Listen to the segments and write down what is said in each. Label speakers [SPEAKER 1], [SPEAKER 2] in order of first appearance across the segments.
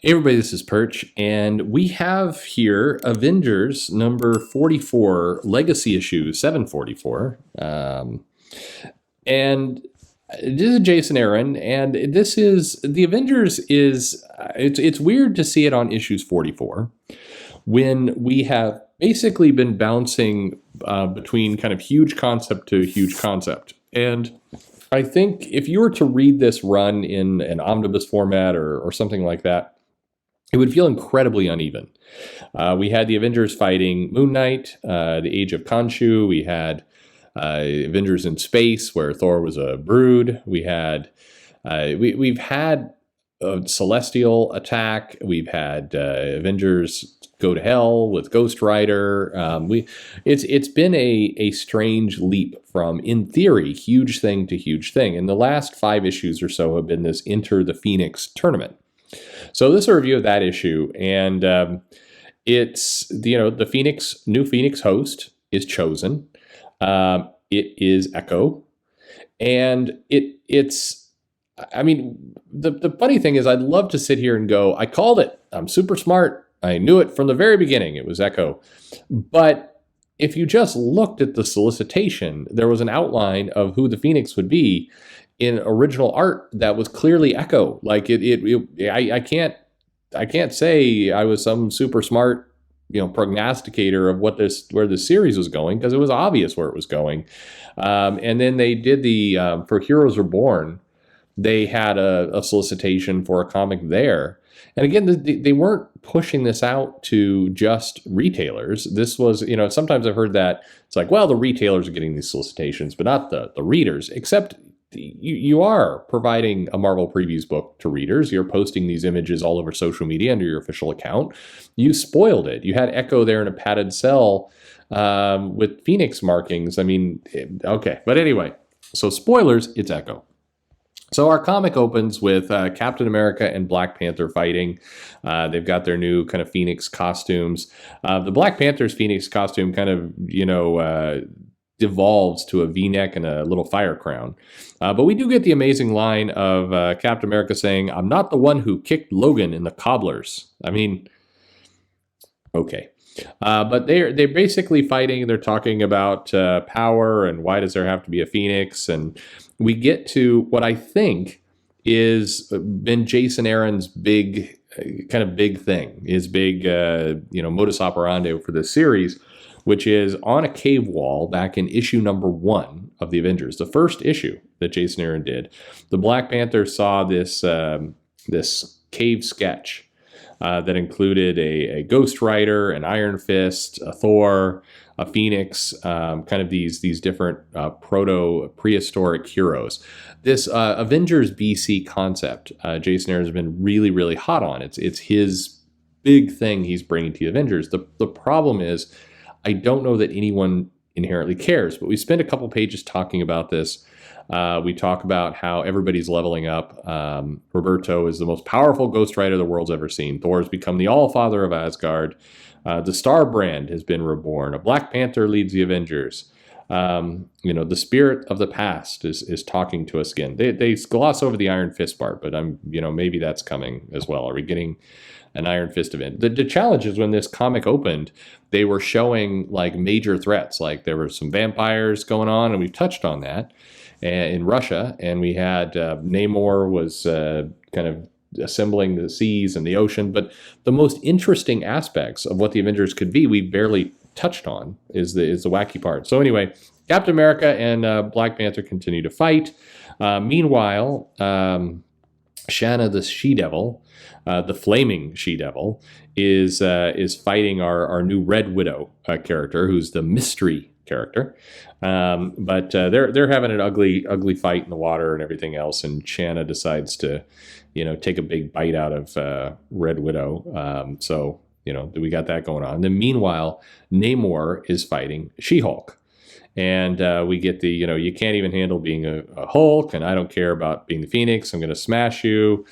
[SPEAKER 1] Hey everybody, this is Perch, and we have here Avengers number 44, Legacy issue 744. And this is Jason Aaron, and this is the Avengers is it's weird to see it on issues 44 when we have basically been bouncing between kind of huge concept to huge concept. And I think if you were to read this run in an omnibus format or something like that, it would feel incredibly uneven. We had the Avengers fighting Moon Knight, the Age of Khonshu. We had Avengers in space, where Thor was a brood. We had we've had a celestial attack. We've had Avengers go to hell with Ghost Rider. It's been a strange leap from, in theory, huge thing to huge thing. And the last 5 issues or so have been this Enter the Phoenix tournament. So this is a review of that issue, and it's the new Phoenix host is chosen. It is Echo, and it's. I mean, the funny thing is, I'd love to sit here and go, I called it. I'm super smart. I knew it from the very beginning. It was Echo, but if you just looked at the solicitation, there was an outline of who the Phoenix would be in original art that was clearly Echo. Like I can't say I was some super smart, prognosticator of where this series was going, because it was obvious where it was going. And then they did for Heroes Reborn, they had a solicitation for a comic there. And again, they weren't pushing this out to just retailers. This was, sometimes I've heard that it's like, well, the retailers are getting these solicitations, but not the readers, except you are providing a Marvel Previews book to readers. You're posting these images all over social media under your official account. You spoiled it. You had Echo there in a padded cell with Phoenix markings. I mean, okay. But anyway, so spoilers, it's Echo. So our comic opens with Captain America and Black Panther fighting. They've got their new kind of Phoenix costumes. The Black Panther's Phoenix costume kind of, devolves to a V-neck and a little fire crown. But we do get the amazing line of Captain America saying, "I'm not the one who kicked Logan in the cobblers." I mean, okay. But they're basically fighting. They're talking about power and why does there have to be a Phoenix. And we get to what I think is been Jason Aaron's big thing, his big modus operandi for this series, which is on a cave wall back in issue number 1 of the Avengers, the first issue that Jason Aaron did. The Black Panther saw this cave sketch that included a Ghost Rider, an Iron Fist, a Thor, a Phoenix, kind of these different prehistoric heroes. This Avengers BC concept, Jason Aaron has been really, really hot on. It's his big thing he's bringing to the Avengers. The problem is, I don't know that anyone inherently cares, but we spent a couple pages talking about this. We talk about how everybody's leveling up. Roberto is the most powerful Ghost Rider the world's ever seen. Thor's become the All-Father of Asgard. The Star Brand has been reborn. A Black Panther leads the Avengers. The spirit of the past is talking to us again. They gloss over the Iron Fist part, but maybe that's coming as well. Are we getting an Iron Fist event? The challenge is when this comic opened, they were showing like major threats. Like there were some vampires going on, and we've touched on that in Russia. And we had Namor was kind of assembling the seas and the ocean. But the most interesting aspects of what the Avengers could be, we barely touched on, is the wacky part. So anyway, Captain America and Black Panther continue to fight. Meanwhile, Shanna the She-Devil, the flaming She-Devil, is fighting our new Red Widow character, who's the mystery character. But they're having an ugly fight in the water and everything else, and Shanna decides to, take a big bite out of Red Widow. So we got that going on. And then meanwhile, Namor is fighting She-Hulk. And we get the, you can't even handle being a Hulk, and I don't care about being the Phoenix. I'm going to smash you.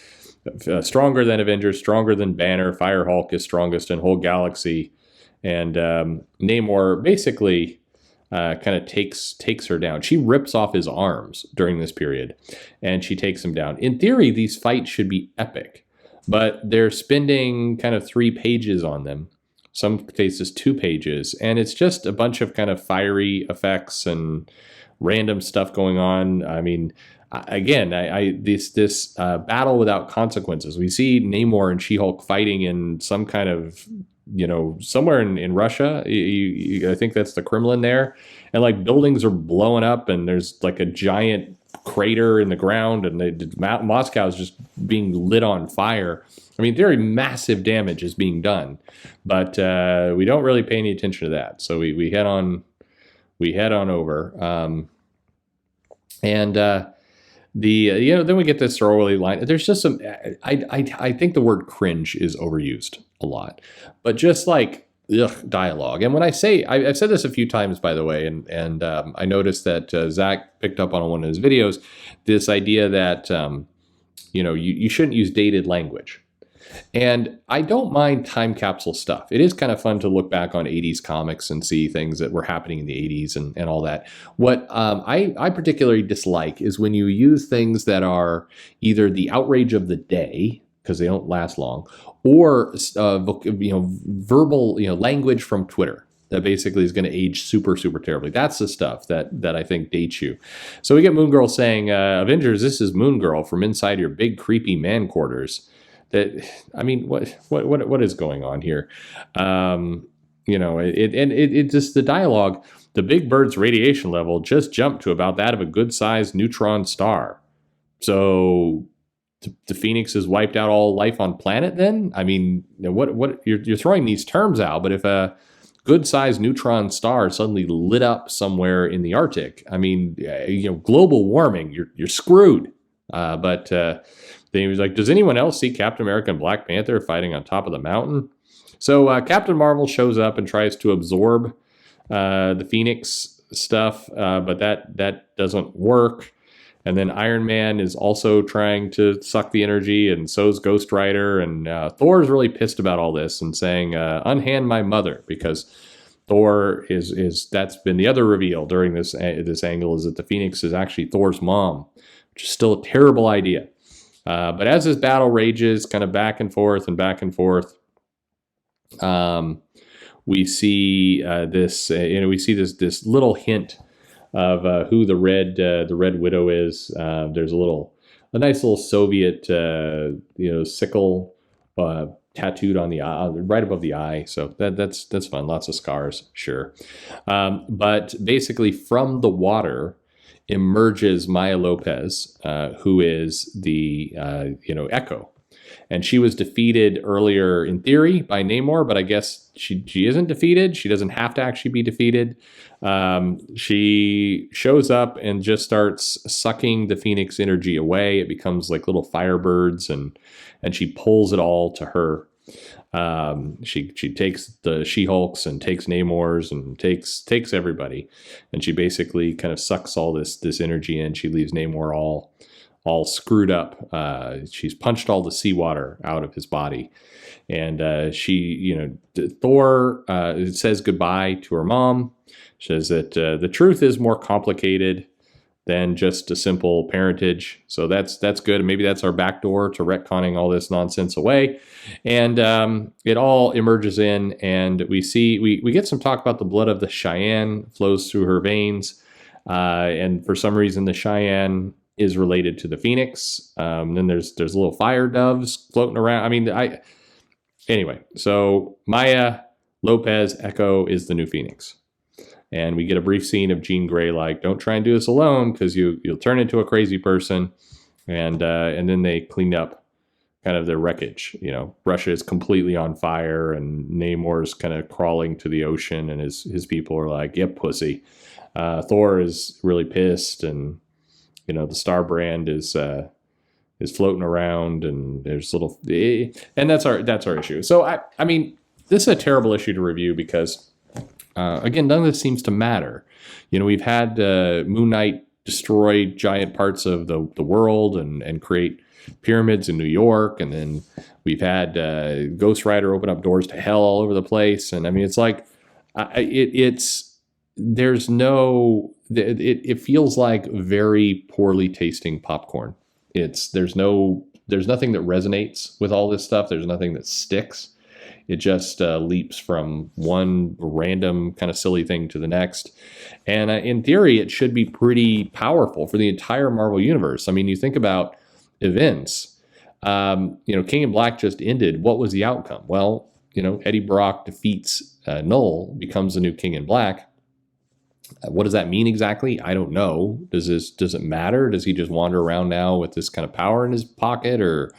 [SPEAKER 1] Stronger than Avengers, stronger than Banner. Fire Hulk is strongest in whole galaxy. And Namor basically kind of takes her down. She rips off his arms during this period, and she takes him down. In theory, these fights should be epic. but they're spending kind of 3 pages on them. Some cases 2 pages, and it's just a bunch of kind of fiery effects and random stuff going on. I mean, again, this battle without consequences. We see Namor and She-Hulk fighting in some kind of, somewhere in Russia. I think that's the Kremlin there, and like buildings are blowing up, and there's like a giant crater in the ground, and Moscow is just being lit on fire. I mean, very massive damage is being done, but we don't really pay any attention to that. So we head on over, and then we get this throwaway line. There's just some. I think the word cringe is overused a lot, but just like dialogue. And when I say, I've said this a few times, by the way, and I noticed that Zach picked up on one of his videos, this idea that you shouldn't use dated language. And I don't mind time capsule stuff. It is kind of fun to look back on 80s comics and see things that were happening in the 80s and all that. What I particularly dislike is when you use things that are either the outrage of the day, because they don't last long, or verbal language from Twitter that basically is going to age super, super terribly. That's the stuff that I think dates you. So we get Moon Girl saying, Avengers, this is Moon Girl from inside your big creepy man quarters. What is going on here? It just the dialogue. The big bird's radiation level just jumped to about that of a good-sized neutron star. So the Phoenix has wiped out all life on planet. Then what you're throwing these terms out, but if a good-sized neutron star suddenly lit up somewhere in the Arctic, global warming, you're screwed. Then he was like, does anyone else see Captain America and Black Panther fighting on top of the mountain? So Captain Marvel shows up and tries to absorb the Phoenix stuff, but that doesn't work. And then Iron Man is also trying to suck the energy, and so is Ghost Rider. And Thor is really pissed about all this and saying, unhand my mother, because Thor is that's been the other reveal during this angle, is that the Phoenix is actually Thor's mom, which is still a terrible idea. But as this battle rages, kind of back and forth, we see this little hint of who the Red Widow is. There's a nice little Soviet sickle tattooed on the eye, right above the eye. So that's fun. Lots of scars, sure. But basically, from the water emerges Maya Lopez, who is the Echo, and she was defeated earlier in theory by Namor, but I guess she isn't defeated. She doesn't have to actually be defeated. She shows up and just starts sucking the Phoenix energy away. It becomes like little firebirds, and she pulls it all to her. She takes the She-Hulks and takes Namor's and takes everybody, and she basically kind of sucks all this energy in. She leaves Namor all screwed up. She's punched all the seawater out of his body, and Thor says goodbye to her mom. Says that the truth is more complicated than just a simple parentage. So that's good. And maybe that's our backdoor to retconning all this nonsense away. And it all emerges in, and we get some talk about the blood of the Cheyenne flows through her veins. And for some reason, the Cheyenne is related to the Phoenix. Then there's little fire doves floating around. Anyway, so Maya Lopez Echo is the new Phoenix. And we get a brief scene of Jean Grey like, don't try and do this alone, because you'll turn into a crazy person. And then they clean up kind of their wreckage. Russia is completely on fire, and Namor's kind of crawling to the ocean, and his people are like, yep, pussy. Thor is really pissed, and the Star Brand is floating around, and there's and that's our issue. So this is a terrible issue to review because. Again, none of this seems to matter. We've had Moon Knight destroy giant parts of the world and create pyramids in New York. And then we've had Ghost Rider open up doors to hell all over the place. And it's like, it feels like very poorly tasting popcorn. There's no there's nothing that resonates with all this stuff. There's nothing that sticks. It just leaps from one random kind of silly thing to the next. And in theory, it should be pretty powerful for the entire Marvel universe. I mean, you think about events. King in Black just ended. What was the outcome? Well, Eddie Brock defeats Null, becomes the new King in Black. What does that mean exactly? I don't know. Does it matter? Does he just wander around now with this kind of power in his pocket, or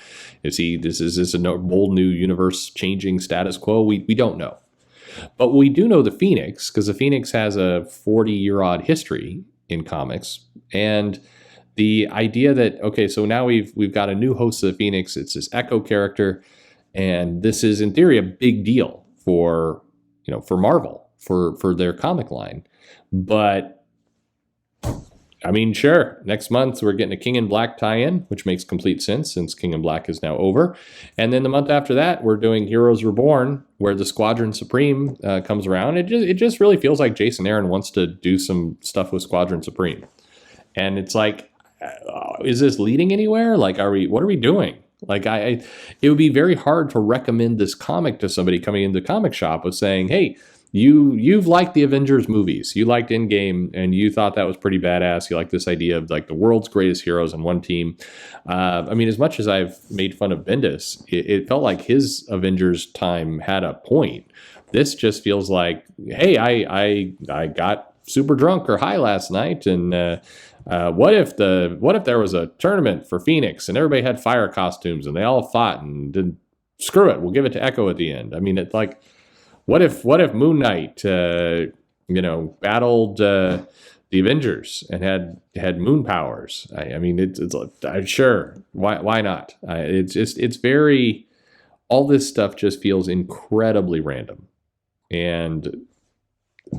[SPEAKER 1] is this a bold new universe changing status quo? We don't know. But we do know the Phoenix, because the Phoenix has a 40-year-odd history in comics, and the idea that, okay, so now we've got a new host of the Phoenix. It's this Echo character, and this is in theory a big deal for Marvel, for their comic line. But I mean, sure, next month we're getting a King in Black tie-in, which makes complete sense since King in Black is now over. And then the month after that, we're doing Heroes Reborn, where the Squadron Supreme comes around. It just really feels like Jason Aaron wants to do some stuff with Squadron Supreme. And it's like, is this leading anywhere? Like, what are we doing? Like, it would be very hard to recommend this comic to somebody coming into the comic shop with saying, hey, you've liked the Avengers movies, you liked Endgame, and you thought that was pretty badass. You like this idea of like the world's greatest heroes in one team. I mean, as much as I've made fun of Bendis, it felt like his Avengers time had a point. This just feels like, hey, I got super drunk or high last night, and what if there was a tournament for Phoenix and everybody had fire costumes and they all fought and did, screw it, we'll give it to Echo at the end. I mean, it's like, what if Moon Knight, battled the Avengers and had moon powers? I mean, it's sure, why not? It's very, all this stuff just feels incredibly random. And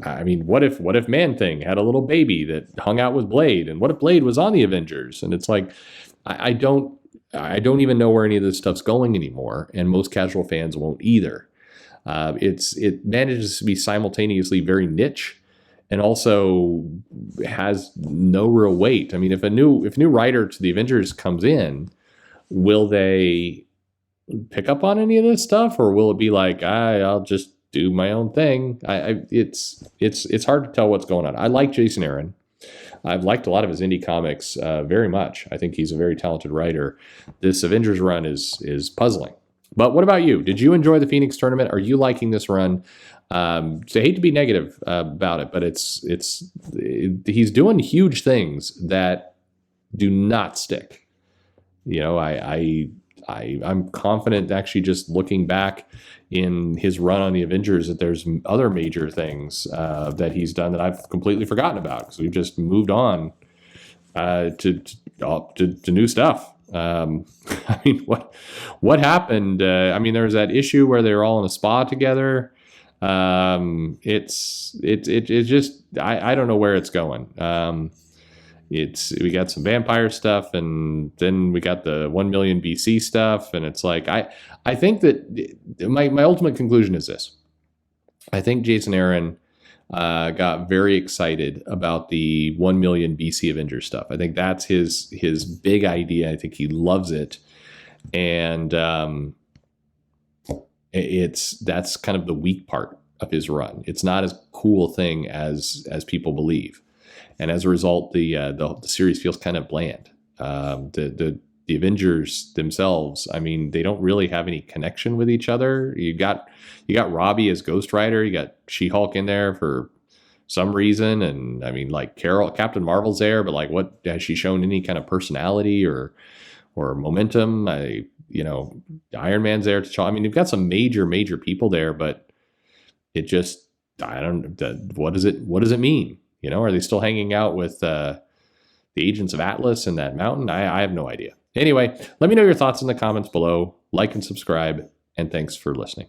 [SPEAKER 1] I mean, what if Man-Thing had a little baby that hung out with Blade, and what if Blade was on the Avengers? And it's like, I don't even know where any of this stuff's going anymore, and most casual fans won't either. It manages to be simultaneously very niche and also has no real weight. I mean, if a new writer to the Avengers comes in, will they pick up on any of this stuff, or will it be like, I'll just do my own thing? It's hard to tell what's going on. I like Jason Aaron. I've liked a lot of his indie comics very much. I think he's a very talented writer. This Avengers run is puzzling. But what about you? Did you enjoy the Phoenix tournament? Are you liking this run? So I hate to be negative about it, but he's doing huge things that do not stick. I'm confident, actually, just looking back in his run on the Avengers, that there's other major things that he's done that I've completely forgotten about, because we've just moved on to new stuff. I mean, what happened? I mean, there was that issue where they were all in a spa together. It's just, I don't know where it's going. We got some vampire stuff, and then we got the 1 million BC stuff, and it's like, I think that my ultimate conclusion is this. I think Jason Aaron got very excited about the 1 million BC Avengers stuff. I think that's his big idea. I think he loves it, and that's kind of the weak part of his run. It's not as cool a thing as people believe, and as a result, the series feels kind of bland. The Avengers themselves, I mean, they don't really have any connection with each other. You got Robbie as Ghost Rider. You got She-Hulk in there for some reason, and I mean, like, Captain Marvel's there, but like, what has she shown any kind of personality or momentum? Iron Man's there to. I mean, you've got some major people there, but it just, what does it mean? Are they still hanging out with the agents of Atlas in that mountain? I have no idea. Anyway, let me know your thoughts in the comments below. Like and subscribe, and thanks for listening.